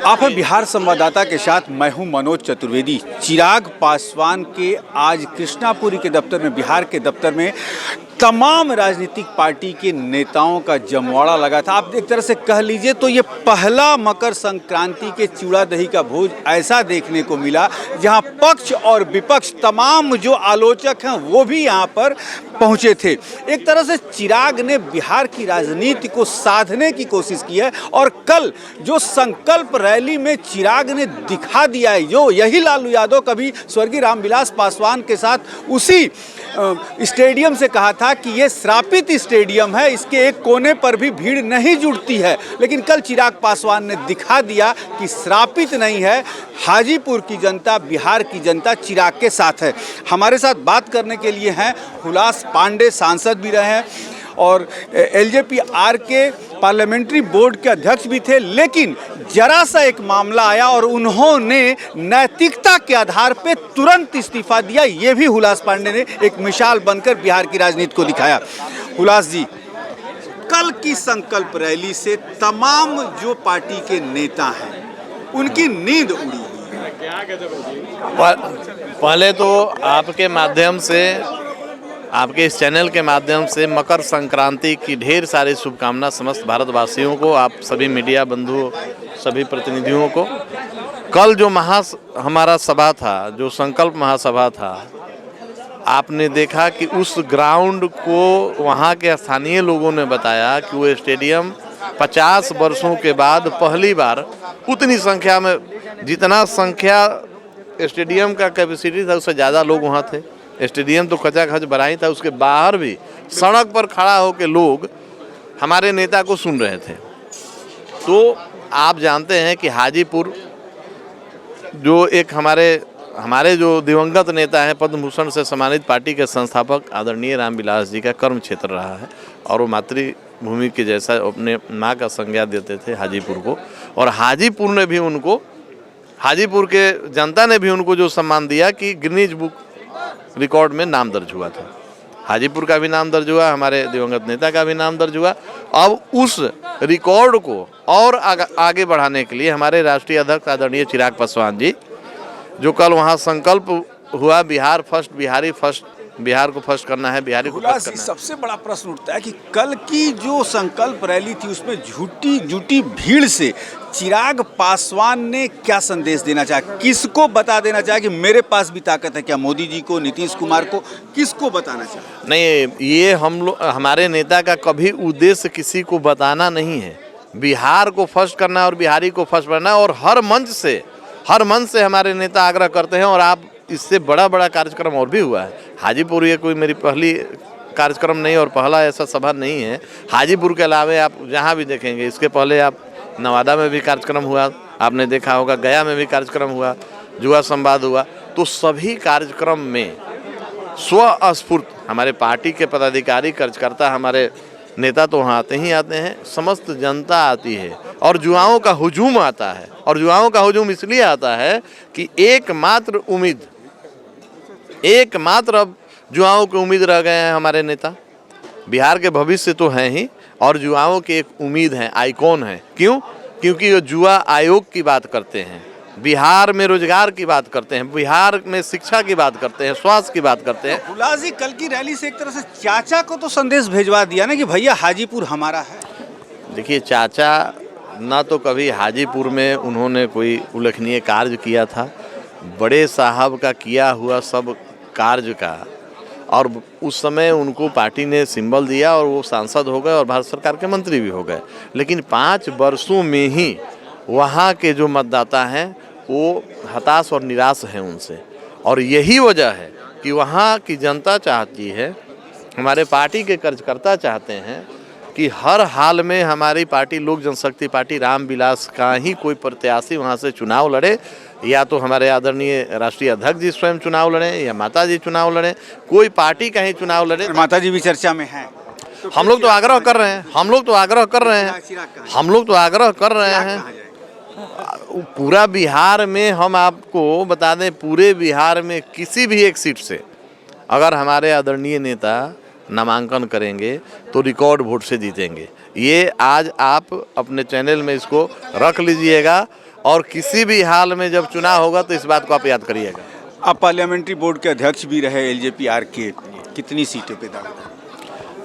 आप हैं बिहार संवाददाता के साथ। मैं हूं मनोज चतुर्वेदी। चिराग पासवान के आज कृष्णापुरी के दफ्तर में, बिहार के दफ्तर में तमाम राजनीतिक पार्टी के नेताओं का जमवाड़ा लगा था। आप एक तरह से कह लीजिए तो ये पहला मकर संक्रांति के चूड़ा दही का भोज ऐसा देखने को मिला जहां पक्ष और विपक्ष तमाम जो आलोचक हैं वो भी यहां पर पहुंचे थे। एक तरह से चिराग ने बिहार की राजनीति को साधने की कोशिश की है और कल जो संकल्प रैली में चिराग ने दिखा दिया है, जो यही लालू यादव कभी स्वर्गीय रामविलास पासवान के साथ उसी स्टेडियम से कहा था कि ये श्रापित स्टेडियम है, इसके एक कोने पर भी भीड़ नहीं जुटती है, लेकिन कल चिराग पासवान ने दिखा दिया कि श्रापित नहीं है। हाजीपुर की जनता, बिहार की जनता चिराग के साथ है। हमारे साथ बात करने के लिए हैं हुलास पांडे, सांसद भी रहे हैं और एलजेपी-आर के पार्लियामेंट्री बोर्ड के अध्यक्ष भी थे, लेकिन जरा सा एक मामला आया और उन्होंने नैतिकता के आधार पे तुरंत इस्तीफा दिया। ये भी हुलास पांडे ने एक मिसाल बनकर बिहार की राजनीति को दिखाया। हुलास जी, कल की संकल्प रैली से तमाम जो पार्टी के नेता हैं उनकी नींद उड़ी हुई है। पहले तो आपके माध्यम से, आपके इस चैनल के माध्यम से मकर संक्रांति की ढेर सारी शुभकामना समस्त भारतवासियों को, आप सभी मीडिया बंधुओं, सभी प्रतिनिधियों को। कल जो हमारा सभा था, जो संकल्प महासभा था, आपने देखा कि उस ग्राउंड को वहाँ के स्थानीय लोगों ने बताया कि वो स्टेडियम 50 वर्षों के बाद पहली बार उतनी संख्या में, जितना संख्या स्टेडियम का कैपेसिटी था उससे ज़्यादा लोग वहाँ थे। स्टेडियम तो खचाखच भरा ही था, उसके बाहर भी सड़क पर खड़ा होकर लोग हमारे नेता को सुन रहे थे। तो आप जानते हैं कि हाजीपुर जो एक हमारे जो दिवंगत नेता हैं, पद्म भूषण से सम्मानित पार्टी के संस्थापक आदरणीय रामविलास जी का कर्म क्षेत्र रहा है और वो मातृभूमि के जैसा अपने माँ का संज्ञा देते थे हाजीपुर को। और हाजीपुर ने भी उनको, हाजीपुर के जनता ने भी उनको जो सम्मान दिया कि गिनीज बुक रिकॉर्ड में नाम दर्ज हुआ था। हाजीपुर का भी नाम दर्ज हुआ, हमारे दिवंगत नेता का भी नाम दर्ज हुआ। अब उस रिकॉर्ड को और आगे बढ़ाने के लिए हमारे राष्ट्रीय अध्यक्ष आदरणीय चिराग पासवान जी, जो कल वहाँ संकल्प हुआ बिहार फर्स्ट, बिहारी फर्स्ट, बिहार को फर्स्ट करना है, बिहारी को फर्स्ट करना है। सबसे बड़ा प्रश्न उठता है कि कल की जो संकल्प रैली थी उसमें जुटी भीड़ से चिराग पासवान ने क्या संदेश देना चाहा, किसको बता देना चाहा कि मेरे पास भी ताकत है? क्या मोदी जी को, नीतीश कुमार को, किसको बताना चाहा? नहीं, ये हमारे नेता का कभी उद्देश्य किसी को बताना नहीं है। बिहार को फर्स्ट करना और बिहारी को फर्स्ट करना, और हर मंच से हमारे नेता आग्रह करते हैं। और आप इससे बड़ा कार्यक्रम और भी हुआ है। हाजीपुर ये कोई मेरी पहली कार्यक्रम नहीं और पहला ऐसा सभा नहीं है। हाजीपुर के अलावा आप जहाँ भी देखेंगे, इसके पहले आप नवादा में भी कार्यक्रम हुआ, आपने देखा होगा, गया में भी कार्यक्रम हुआ, युवा संवाद हुआ। तो सभी कार्यक्रम में स्वस्फूर्त हमारे पार्टी के पदाधिकारी, कार्यकर्ता, हमारे नेता तो वहाँ आते ही आते हैं, समस्त जनता आती है और युवाओं का हुजूम आता है। और युवाओं का हुजूम इसलिए आता है कि एकमात्र अब युवाओं की उम्मीद रह गए हैं हमारे नेता। बिहार के भविष्य तो हैं ही, और युवाओं की एक उम्मीद है, आइकॉन है। क्यों? क्योंकि वो युवा आयोग की बात करते हैं, बिहार में रोजगार की बात करते हैं, बिहार में शिक्षा की बात करते हैं, स्वास्थ्य की बात करते हैं। हुलास जी, कल की रैली से एक तरह से चाचा को तो संदेश भेजवा दिया ना कि भैया हाजीपुर हमारा है। देखिए, चाचा ना तो कभी हाजीपुर में उन्होंने कोई उल्लेखनीय कार्य किया था, बड़े साहब का किया हुआ सब कार्य का, और उस समय उनको पार्टी ने सिंबल दिया और वो सांसद हो गए और भारत सरकार के मंत्री भी हो गए। लेकिन 5 वर्षों में ही वहाँ के जो मतदाता हैं वो हताश और निराश हैं उनसे। और यही वजह है कि वहाँ की जनता चाहती है, हमारे पार्टी के कार्यकर्ता चाहते हैं कि हर हाल में हमारी पार्टी, लोक जनशक्ति पार्टी, रामविलास का ही कोई प्रत्याशी वहाँ से चुनाव लड़े। या तो हमारे आदरणीय राष्ट्रीय अध्यक्ष जी स्वयं चुनाव लड़ें, या माता जी चुनाव लड़ें, कोई पार्टी का ही चुनाव लड़े। माता जी भी चर्चा में हैं। हम लोग तो आग्रह कर रहे हैं, पूरा बिहार में। हम आपको बता दें, पूरे बिहार में किसी भी एक सीट से अगर हमारे आदरणीय नेता नामांकन करेंगे तो रिकॉर्ड वोट से जीतेंगे। ये आज आप अपने चैनल में इसको रख लीजिएगा और किसी भी हाल में जब चुनाव होगा तो इस बात को आप याद करिएगा। आप पार्लियामेंट्री बोर्ड के अध्यक्ष भी रहे एलजेपी-आर के, कितनी सीटें पे दावा?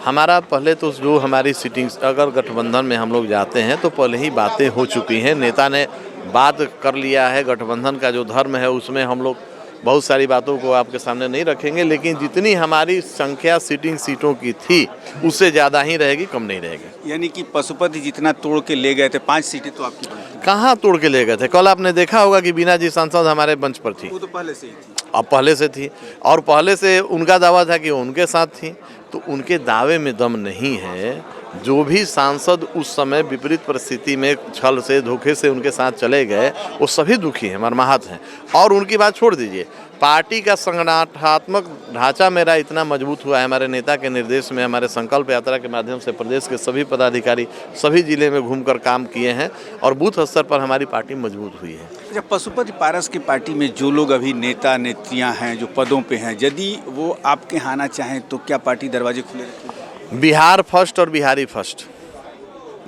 हमारा पहले तो जो हमारी सीटिंग्स, अगर गठबंधन में हम लोग जाते हैं तो पहले ही बातें हो चुकी हैं, नेता ने बात कर लिया है। गठबंधन का जो धर्म है उसमें हम लोग बहुत सारी बातों को आपके सामने नहीं रखेंगे, लेकिन जितनी हमारी संख्या सीटिंग सीटों की थी उससे ज़्यादा ही रहेगी, कम नहीं रहेगी। यानी कि पशुपति जितना तोड़ के ले गए थे, 5 सीटें तो आपकी बनती। कहाँ तोड़ के ले गए थे? कल आपने देखा होगा कि बीना जी सांसद हमारे मंच पर थी। वो तो पहले से ही थी। अब पहले से थी, और पहले से उनका दावा था कि वो उनके साथ थी, तो उनके दावे में दम नहीं है। जो भी सांसद उस समय विपरीत परिस्थिति में छल से, धोखे से उनके साथ चले गए, वो सभी दुखी हैं, मर्माहत हैं। और उनकी बात छोड़ दीजिए, पार्टी का संगठनात्मक ढांचा मेरा इतना मजबूत हुआ है हमारे नेता के निर्देश में, हमारे संकल्प यात्रा के माध्यम से प्रदेश के सभी पदाधिकारी सभी जिले में घूमकर काम किए हैं और बूथ स्तर पर हमारी पार्टी मजबूत हुई है। जब पशुपति पारस की पार्टी में जो लोग अभी नेता नेत्रियां हैं, जो पदों पे हैं, यदि वो आपके यहाँ आना चाहें तो क्या पार्टी दरवाजे खुले रखेगी? बिहार फर्स्ट और बिहारी फर्स्ट,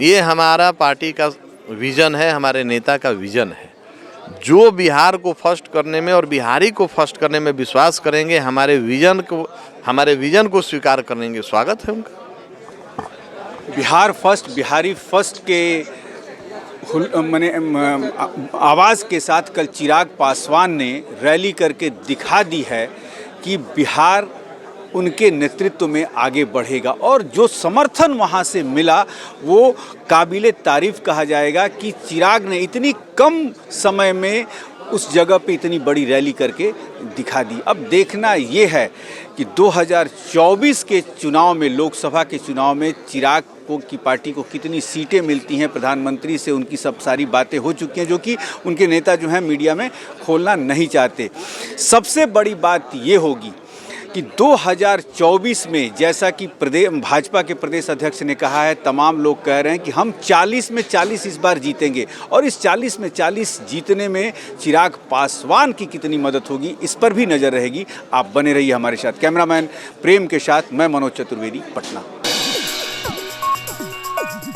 ये हमारा पार्टी का विज़न है, हमारे नेता का विज़न है। जो बिहार को फर्स्ट करने में और बिहारी को फर्स्ट करने में विश्वास करेंगे, हमारे विज़न को स्वीकार करेंगे, स्वागत है उनका। बिहार फर्स्ट, बिहारी फर्स्ट के मने आवाज़ के साथ कल चिराग पासवान ने रैली करके दिखा दी है कि बिहार उनके नेतृत्व में आगे बढ़ेगा, और जो समर्थन वहाँ से मिला वो काबिले तारीफ़ कहा जाएगा कि चिराग ने इतनी कम समय में उस जगह पे इतनी बड़ी रैली करके दिखा दी। अब देखना ये है कि 2024 के चुनाव में, लोकसभा के चुनाव में चिराग की पार्टी को कितनी सीटें मिलती हैं। प्रधानमंत्री से उनकी सब सारी बातें हो चुकी हैं, जो कि उनके नेता जो हैं मीडिया में खोलना नहीं चाहते। सबसे बड़ी बात ये होगी कि 2024 में, जैसा कि भाजपा के प्रदेश अध्यक्ष ने कहा है, तमाम लोग कह रहे हैं कि हम 40 में 40 इस बार जीतेंगे, और इस 40 में 40 जीतने में चिराग पासवान की कितनी मदद होगी, इस पर भी नज़र रहेगी। आप बने रहिए हमारे साथ। कैमरामैन प्रेम के साथ मैं मनोज चतुर्वेदी, पटना।